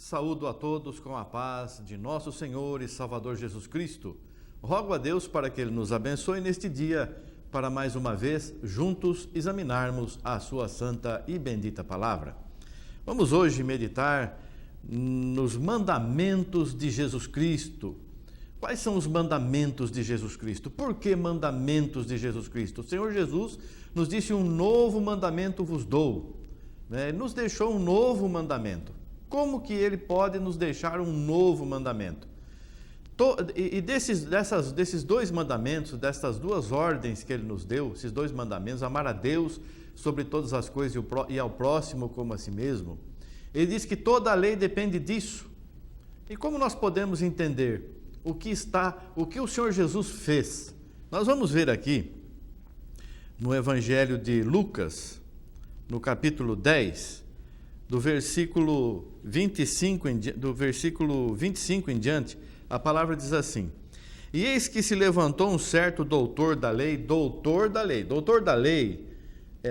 Saúdo a todos com a paz de nosso Senhor e Salvador Jesus Cristo. Rogo a Deus para que Ele nos abençoe neste dia, para mais uma vez juntos examinarmos a sua santa e bendita palavra. Vamos hoje meditar nos mandamentos de Jesus Cristo. Quais são os mandamentos de Jesus Cristo? Por que mandamentos de Jesus Cristo? O Senhor Jesus nos disse: um novo mandamento vos dou. Ele nos deixou um novo mandamento. Como que Ele pode nos deixar um novo mandamento? E desses dois mandamentos, dessas duas ordens que Ele nos deu, esses dois mandamentos, amar a Deus sobre todas as coisas e ao próximo como a si mesmo, Ele diz que toda a lei depende disso. E como nós podemos entender o que o Senhor Jesus fez? Nós vamos ver aqui no Evangelho de Lucas, no capítulo 10, do versículo 25 em diante, a palavra diz assim: e eis que se levantou um certo doutor da lei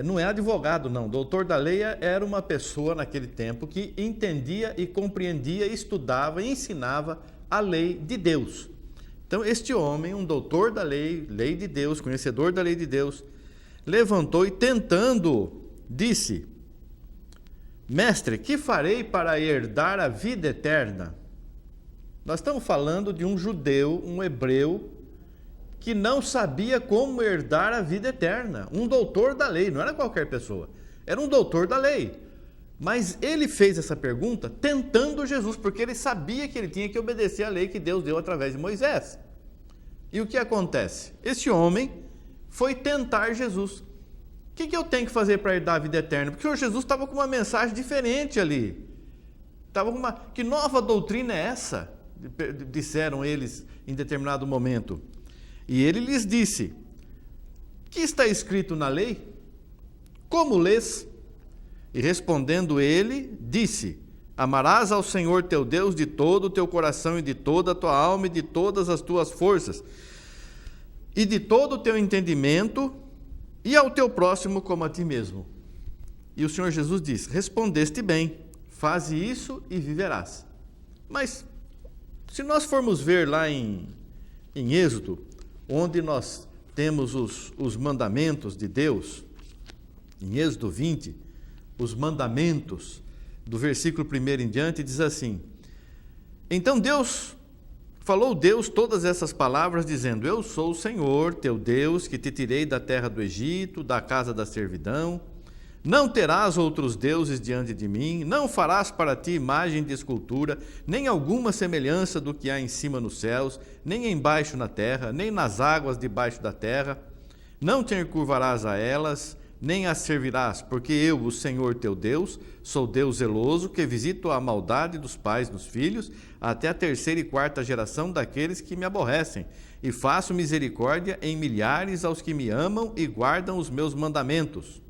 não é advogado não, doutor da lei era uma pessoa naquele tempo que entendia e compreendia, estudava e ensinava a lei de Deus. Então este homem, um doutor da lei, lei de Deus, conhecedor da lei de Deus, levantou e tentando, disse: mestre, que farei para herdar a vida eterna? Nós estamos falando de um judeu, um hebreu, que não sabia como herdar a vida eterna. Um doutor da lei, não era qualquer pessoa, era um doutor da lei. Mas ele fez essa pergunta tentando Jesus, porque ele sabia que ele tinha que obedecer à lei que Deus deu através de Moisés. E o que acontece? Esse homem foi tentar Jesus. O que eu tenho que fazer para herdar a vida eterna? Porque o Senhor Jesus estava com uma mensagem diferente ali. Que nova doutrina é essa? Disseram eles em determinado momento. E ele lhes disse: que está escrito na lei? Como lês? E respondendo ele, disse: amarás ao Senhor teu Deus de todo o teu coração e de toda a tua alma e de todas as tuas forças e de todo o teu entendimento, e ao teu próximo como a ti mesmo. E o Senhor Jesus diz: respondeste bem, faze isso e viverás. Mas, se nós formos ver lá em Êxodo, onde nós temos os mandamentos de Deus, em Êxodo 20, os mandamentos, do versículo 1 em diante, diz assim: então falou Deus todas essas palavras, dizendo: eu sou o Senhor, teu Deus, que te tirei da terra do Egito, da casa da servidão. Não terás outros deuses diante de mim, não farás para ti imagem de escultura, nem alguma semelhança do que há em cima nos céus, nem embaixo na terra, nem nas águas debaixo da terra. Não te encurvarás a elas, nem as servirás, porque eu, o Senhor teu Deus, sou Deus zeloso, que visito a maldade dos pais nos filhos, até a 3ª e 4ª geração daqueles que me aborrecem, e faço misericórdia em milhares aos que me amam e guardam os meus mandamentos.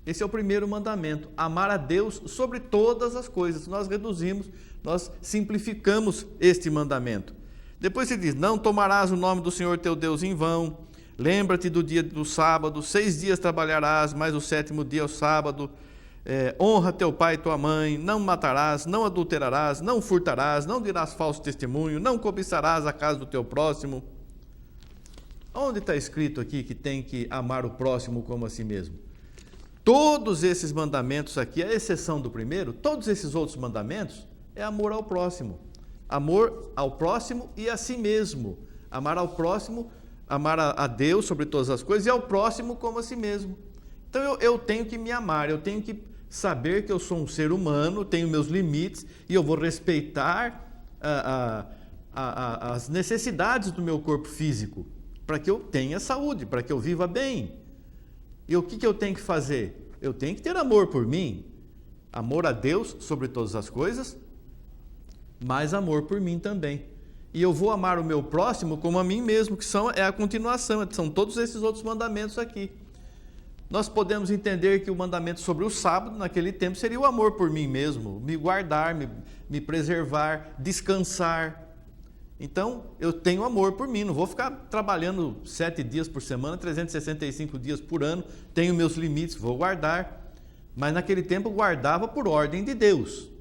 Esse é o primeiro mandamento, amar a Deus sobre todas as coisas. Nós reduzimos, nós simplificamos este mandamento. Depois ele diz: não tomarás o nome do Senhor teu Deus em vão. Lembra-te do dia do sábado, 6 dias trabalharás, mas o 7º dia é o sábado. Honra teu pai e tua mãe, não matarás, não adulterarás, não furtarás, não dirás falso testemunho, não cobiçarás a casa do teu próximo. Onde está escrito aqui que tem que amar o próximo como a si mesmo? Todos esses mandamentos aqui, à exceção do primeiro, todos esses outros mandamentos é amor ao próximo. Amor ao próximo e a si mesmo. Amar ao próximo, amar a Deus sobre todas as coisas e ao próximo como a si mesmo. Então eu tenho que me amar, eu tenho que saber que eu sou um ser humano, tenho meus limites e eu vou respeitar as necessidades do meu corpo físico para que eu tenha saúde, para que eu viva bem. E o que eu tenho que fazer? Eu tenho que ter amor por mim, amor a Deus sobre todas as coisas, mas amor por mim também. E eu vou amar o meu próximo como a mim mesmo, que é a continuação, são todos esses outros mandamentos aqui. Nós podemos entender que o mandamento sobre o sábado, naquele tempo, seria o amor por mim mesmo, me guardar, me preservar, descansar. Então, eu tenho amor por mim, não vou ficar trabalhando 7 dias por semana, 365 dias por ano, tenho meus limites, vou guardar. Mas naquele tempo guardava por ordem de Deus.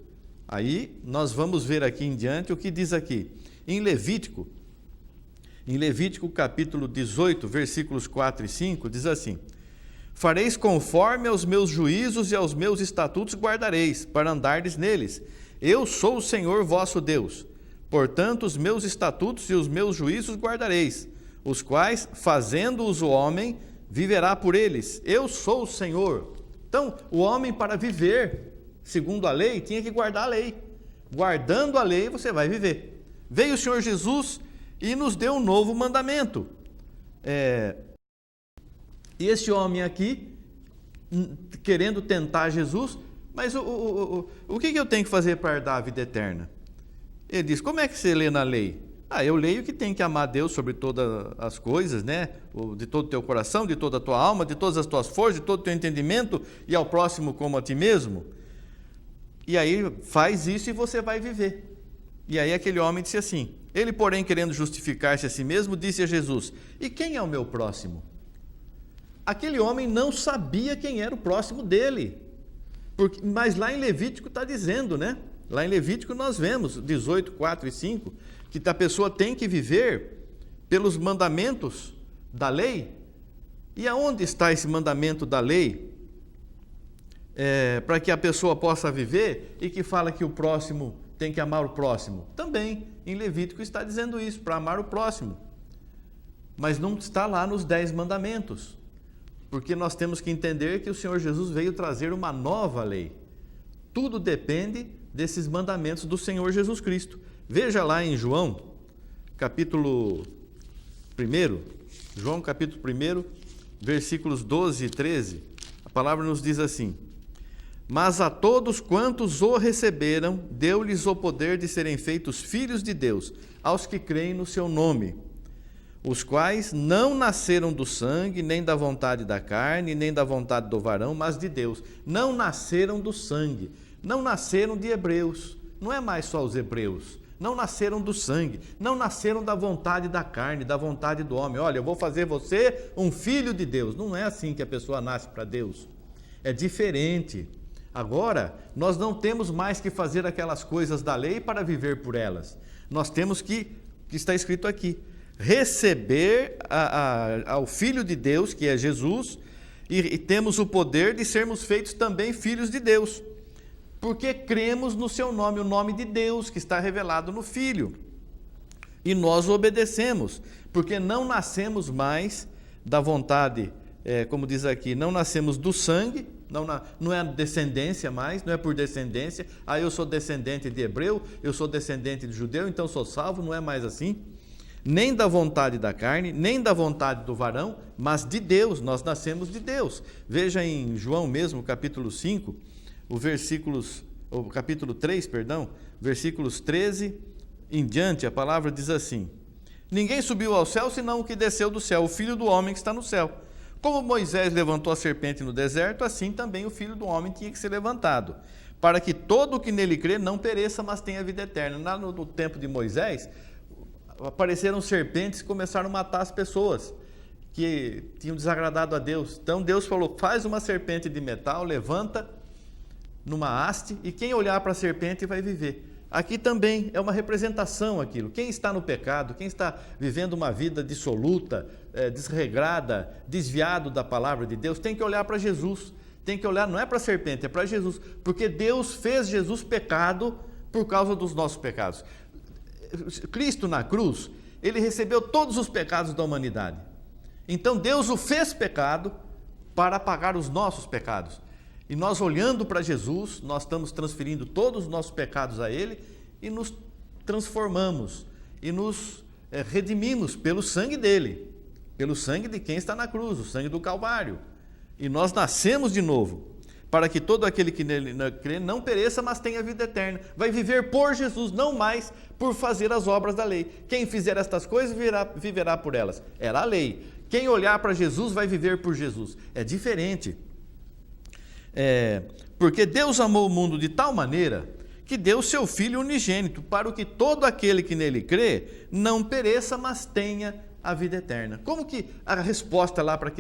Aí nós vamos ver aqui em diante o que diz aqui. Em Levítico capítulo 18, versículos 4 e 5, diz assim: fareis conforme aos meus juízos e aos meus estatutos guardareis, para andardes neles. Eu sou o Senhor vosso Deus. Portanto, os meus estatutos e os meus juízos guardareis, os quais, fazendo-os o homem, viverá por eles. Eu sou o Senhor. Então, o homem, para viver segundo a lei, tinha que guardar a lei. Guardando a lei, você vai viver. Veio o Senhor Jesus e nos deu um novo mandamento. E esse homem aqui, querendo tentar Jesus, mas o que eu tenho que fazer para herdar a vida eterna? Ele diz: como é que você lê na lei? Eu leio que tem que amar a Deus sobre todas as coisas, né? De todo o teu coração, de toda a tua alma, de todas as tuas forças, de todo o teu entendimento, e ao próximo como a ti mesmo. E aí faz isso e você vai viver. E aí aquele homem disse assim: ele, porém, querendo justificar-se a si mesmo, disse a Jesus: e quem é o meu próximo? Aquele homem não sabia quem era o próximo dele. Mas lá em Levítico está dizendo, né? Lá em Levítico nós vemos, 18, 4 e 5, que a pessoa tem que viver pelos mandamentos da lei. E aonde está esse mandamento da lei? Para que a pessoa possa viver, e que fala que o próximo tem que amar o próximo. Também em Levítico está dizendo isso, para amar o próximo. Mas não está lá nos 10 mandamentos. Porque nós temos que entender que o Senhor Jesus veio trazer uma nova lei. Tudo depende desses mandamentos do Senhor Jesus Cristo. Veja lá em João, capítulo 1, João capítulo 1, versículos 12 e 13, a palavra nos diz assim: mas a todos quantos o receberam, deu-lhes o poder de serem feitos filhos de Deus, aos que creem no seu nome, os quais não nasceram do sangue, nem da vontade da carne, nem da vontade do varão, mas de Deus. Não nasceram do sangue, não nasceram de hebreus, não é mais só os hebreus, não nasceram do sangue, não nasceram da vontade da carne, da vontade do homem. Olha, eu vou fazer você um filho de Deus. Não é assim que a pessoa nasce para Deus, é diferente. Agora, nós não temos mais que fazer aquelas coisas da lei para viver por elas. Nós temos que está escrito aqui, receber ao Filho de Deus, que é Jesus, e temos o poder de sermos feitos também filhos de Deus, porque cremos no seu nome, o nome de Deus, que está revelado no Filho. E nós obedecemos, porque não nascemos mais da vontade, como diz aqui, não nascemos do sangue, não é descendência mais, não é por descendência. Eu sou descendente de hebreu, eu sou descendente de judeu, então sou salvo. Não é mais assim. Nem da vontade da carne, nem da vontade do varão, mas de Deus. Nós nascemos de Deus. Veja em João mesmo, capítulo 5, capítulo 3, versículos 13 em diante, a palavra diz assim: ninguém subiu ao céu senão o que desceu do céu, o Filho do homem que está no céu. Como Moisés levantou a serpente no deserto, assim também o Filho do homem tinha que ser levantado, para que todo o que nele crê não pereça, mas tenha vida eterna. Lá no tempo de Moisés, apareceram serpentes que começaram a matar as pessoas que tinham desagradado a Deus. Então Deus falou: faz uma serpente de metal, levanta numa haste, e quem olhar para a serpente vai viver. Aqui também é uma representação aquilo. Quem está no pecado, quem está vivendo uma vida dissoluta, desregrada, desviado da palavra de Deus, tem que olhar para Jesus. Tem que olhar, não é para a serpente, é para Jesus. Porque Deus fez Jesus pecado por causa dos nossos pecados. Cristo na cruz, ele recebeu todos os pecados da humanidade. Então Deus o fez pecado para pagar os nossos pecados. E nós, olhando para Jesus, nós estamos transferindo todos os nossos pecados a Ele e nos transformamos e nos redimimos pelo sangue dEle, pelo sangue de quem está na cruz, o sangue do Calvário. E nós nascemos de novo, para que todo aquele que nele crê não pereça, mas tenha vida eterna. Vai viver por Jesus, não mais por fazer as obras da lei. Quem fizer estas coisas viverá por elas. Era a lei. Quem olhar para Jesus vai viver por Jesus. É diferente. Porque Deus amou o mundo de tal maneira que deu seu Filho unigênito, para que todo aquele que nele crê não pereça, mas tenha a vida eterna. Como que a resposta lá para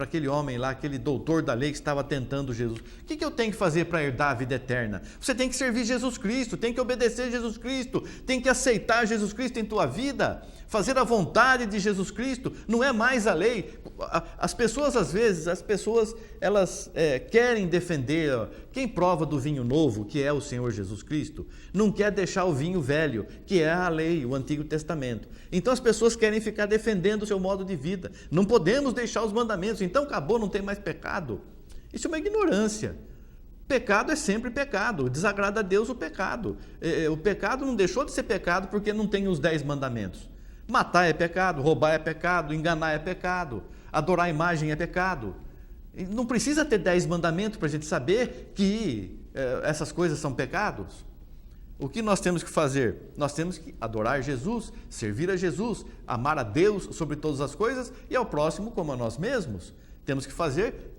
para aquele homem lá, aquele doutor da lei que estava tentando Jesus: o que eu tenho que fazer para herdar a vida eterna? Você tem que servir Jesus Cristo, tem que obedecer Jesus Cristo, tem que aceitar Jesus Cristo em tua vida, fazer a vontade de Jesus Cristo, não é mais a lei. As pessoas, às vezes, elas querem defender quem prova do vinho novo, que é o Senhor Jesus Cristo, não quer deixar o vinho velho, que é a lei, o Antigo Testamento. Então as pessoas querem ficar defendendo o seu modo de vida. Não podemos deixar os mandamentos, então acabou, não tem mais pecado. Isso é uma ignorância. Pecado é sempre pecado, desagrada a Deus o pecado. O pecado não deixou de ser pecado porque não tem os 10 mandamentos. Matar é pecado, roubar é pecado, enganar é pecado, adorar a imagem é pecado. Não precisa ter 10 mandamentos para a gente saber que essas coisas são pecados. O que nós temos que fazer? Nós temos que adorar Jesus, servir a Jesus, amar a Deus sobre todas as coisas e ao próximo como a nós mesmos. Temos que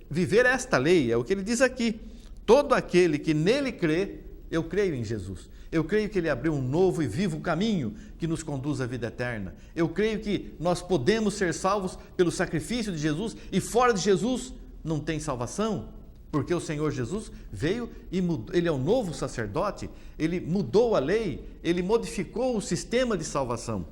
viver esta lei, é o que ele diz aqui. Todo aquele que nele crê, eu creio em Jesus. Eu creio que ele abriu um novo e vivo caminho que nos conduz à vida eterna. Eu creio que nós podemos ser salvos pelo sacrifício de Jesus e fora de Jesus não tem salvação, porque o Senhor Jesus veio e mudou, ele é o novo sacerdote, ele mudou a lei, ele modificou o sistema de salvação.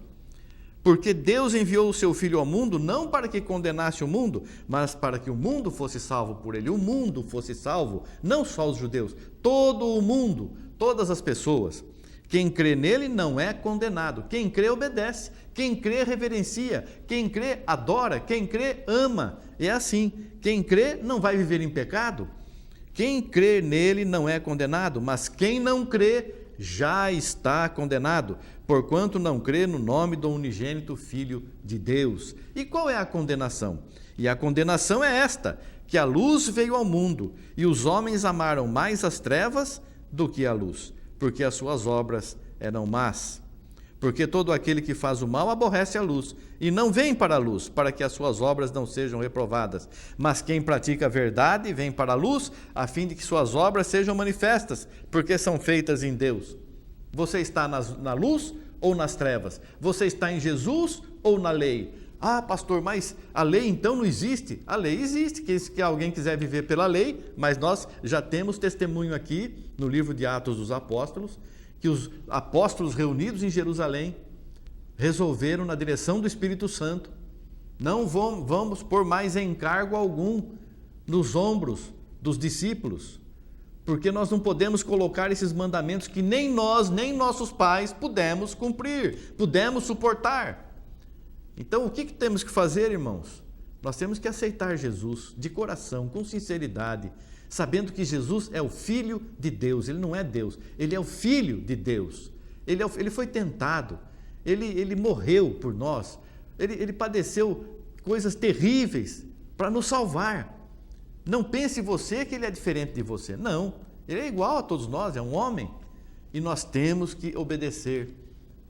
Porque Deus enviou o seu Filho ao mundo não para que condenasse o mundo, mas para que o mundo fosse salvo por ele. O mundo fosse salvo, não só os judeus, todo o mundo, todas as pessoas. Quem crê nele não é condenado. Quem crê obedece, quem crê reverencia, quem crê adora, quem crê ama. É assim, quem crê não vai viver em pecado. Quem crê nele não é condenado, mas quem não crê já está condenado, porquanto não crê no nome do unigênito Filho de Deus. E qual é a condenação? E a condenação é esta, que a luz veio ao mundo, e os homens amaram mais as trevas do que a luz, porque as suas obras eram más. Porque todo aquele que faz o mal aborrece a luz, e não vem para a luz, para que as suas obras não sejam reprovadas. Mas quem pratica a verdade vem para a luz, a fim de que suas obras sejam manifestas, porque são feitas em Deus. Você está na luz ou nas trevas? Você está em Jesus ou na lei? Ah, pastor, mas a lei então não existe? A lei existe, que alguém quiser viver pela lei, mas nós já temos testemunho aqui no livro de Atos dos Apóstolos, que os apóstolos reunidos em Jerusalém resolveram na direção do Espírito Santo: não vamos pôr mais encargo algum nos ombros dos discípulos, porque nós não podemos colocar esses mandamentos que nem nós, nem nossos pais pudemos cumprir, pudemos suportar. Então, o que temos que fazer, irmãos? Nós temos que aceitar Jesus de coração, com sinceridade, sabendo que Jesus é o Filho de Deus. Ele não é Deus, ele é o Filho de Deus. Ele foi tentado, ele morreu por nós, ele padeceu coisas terríveis para nos salvar. Não pense você que ele é diferente de você. Não, ele é igual a todos nós, é um homem. E nós temos que obedecer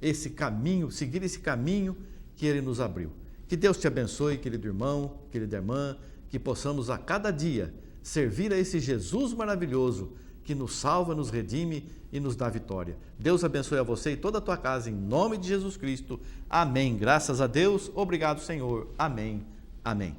esse caminho, seguir esse caminho que ele nos abriu. Que Deus te abençoe, querido irmão, querida irmã, que possamos a cada dia servir a esse Jesus maravilhoso que nos salva, nos redime e nos dá vitória. Deus abençoe a você e toda a tua casa, em nome de Jesus Cristo. Amém. Graças a Deus. Obrigado, Senhor. Amém. Amém.